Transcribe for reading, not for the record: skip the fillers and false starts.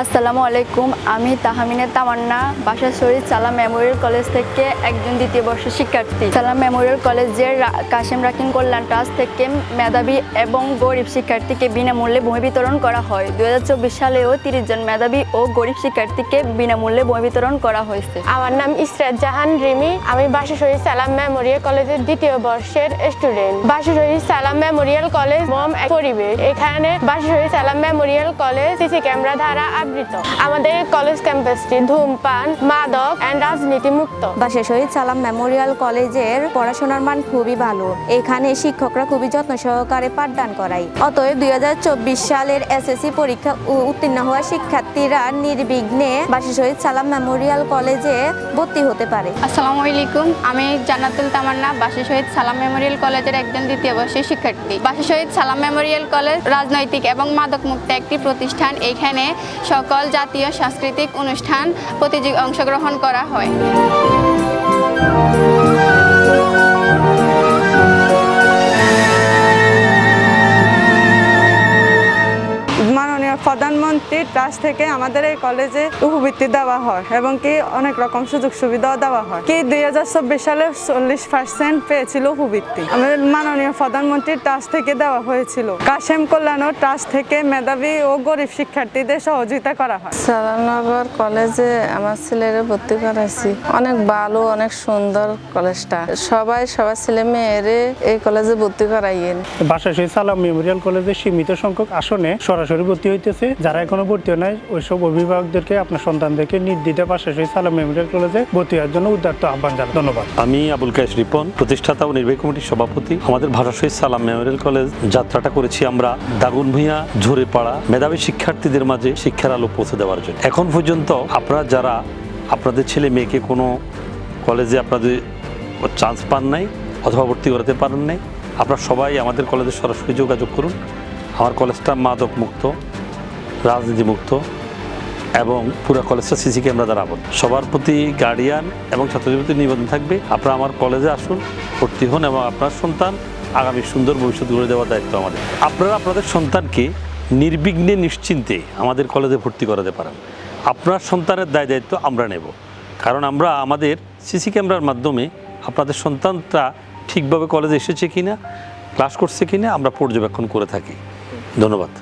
আসসালামু আলাইকুম, আমি তাহমিনা তামান্না বাসার শরীফ সালাম মেমোরিয়াল কলেজ থেকে একজন দ্বিতীয় বর্ষের শিক্ষার্থী। সালাম মেমোরিয়াল কলেজের কাশেম রাকিন কল্যাণ ট্রাস্ট থেকে মেধাবী এবং গরিব শিক্ষার্থীকে বিনামূল্যে বই বিতরণ করা হয়। 2024 সালেও 30 জন মেধাবী ও গরিব শিক্ষার্থীকে বিনামূল্যে বই বিতরণ করা হয়েছে। আমার নাম ইসরাত জাহান রিমি। আমি বাসার শরীফ সালাম মেমোরিয়াল কলেজের দ্বিতীয় বর্ষের স্টুডেন্ট। বাসার শরীফ সালাম মেমোরিয়াল কলেজ মম এক পরিবেশ। এখানে বাসার শরীফ সালাম মেমোরিয়াল কলেজ সিসি ক্যামেরা দ্বারা আবৃত। আমাদের কলেজ ক্যাম্পাসটি ধূমপান, মাদক এন্ড রাজনীতি মুক্ত। বাসার শহীদ সালাম মেমোরিয়াল কলেজের পড়াশোনার মান খুবই ভালো। এখানে শিক্ষকরা খুবই যত্ন সহকারে পাঠদান করায়। অতএব 2024 সালের এসএসসি পরীক্ষা উত্তীর্ণ হওয়া শিক্ষার্থীরা নির্বিঘ্নে বাসার শহীদ সালাম মেমোরিয়াল কলেজে ভর্তি হতে পারে। আসসালামু আলাইকুম, আমি জান্নাতুল তামান্না বাসার শহীদ সালাম মেমোরিয়াল কলেজের একজন দ্বিতীয় বর্ষের শিক্ষার্থী। বাসার শহীদ সালাম মেমোরিয়াল কলেজ রাজনৈতিক এবং মাদক মুক্ত একটি প্রতিষ্ঠান। এখানে সকল জাতীয় সাংস্কৃতিক অনুষ্ঠান প্রতিযোগিতায় অংশগ্রহণ করা হয়। মাননীয় প্রধানমন্ত্রী ট্রাস্ট থেকে আমাদের এই কলেজে উপবৃত্তি দেওয়া হয় এবং কি অনেক রকম সুযোগ সুবিধাও দেওয়া হয়। কি 2024 সালে 40% পেয়েছিল উপবৃত্তি আমাদের মাননীয় প্রধানমন্ত্রী ট্রাস্ট থেকে দেওয়া হয়েছিল। কাশেম কল্যাণ ট্রাস্ট থেকে মেধাবী ও গরিব শিক্ষার্থীদের সহযোগিতা করা হয়। সালামনগর কলেজে আমার ছেলেরা ভর্তি করাইছি। অনেক ভালো, অনেক সুন্দর কলেজটা। সবাই ছেলে মেয়েরে এই কলেজে ভর্তি করাইয়েন। বাসার শহীদ সালাম মেমোরিয়াল কলেজে সীমিত সংখ্যক আসনে সরাসরি ভর্তি হইতেছে। যারা এখনো ভর্তি হয় নাই, ওইসব অভিভাবকদেরকে আপনার সন্তানদেরকে নির্দ্বিধায় বাসার শহীদ সালাম মেমোরিয়াল কলেজে ভর্তি হওয়ার জন্য উদাত্ত আহ্বান জানাই। ধন্যবাদ। আমি আবুল কায়েস রিপন, প্রতিষ্ঠাতা ও নির্বাহী কমিটির সভাপতি। আমাদের ভাষা শহীদ সালাম মেমোরিয়াল কলেজ যাত্রাটা করেছি আমরা দাগুন ভূঁইয়া ঝরে-পাড়া মেধাবী শিক্ষার্থীদের মাঝে শিক্ষার আলো পৌঁছে দেওয়ার জন্য। এখন পর্যন্ত আপনারা যারা আপনাদের ছেলে মেয়েকে কোনো কলেজে আপনাদের চান্স পান নাই অথবা ভর্তি করাতে পারেন নাই, আপনারা সবাই আমাদের কলেজে সরাসরি যোগাযোগ করুন। আমার কলেজটা মাদক মুক্ত, রাজনীতি মুক্ত এবং পুরো কলেজটা সিসি ক্যামেরা দ্বারা আবদ্ধ। সবার প্রতি গার্ডিয়ান এবং ছাত্রদের প্রতি নিবেদন থাকবে, আপনারা আমার কলেজে আসুন, ভর্তি হন এবং আপনার সন্তান আগামী সুন্দর ভবিষ্যৎ গড়ে দেওয়ার দায়িত্ব আমাদের। আপনারা আপনাদের সন্তানকে নির্বিঘ্নে নিশ্চিন্তে আমাদের কলেজে ভর্তি করাতে পারেন। আপনার সন্তানের দায়িত্ব আমরা নেব, কারণ আমরা আমাদের সিসি ক্যামেরার মাধ্যমে আপনাদের সন্তানটা ঠিকভাবে কলেজে এসেছে কিনা, ক্লাস করছে কিনা আমরা পর্যবেক্ষণ করে থাকি। ধন্যবাদ।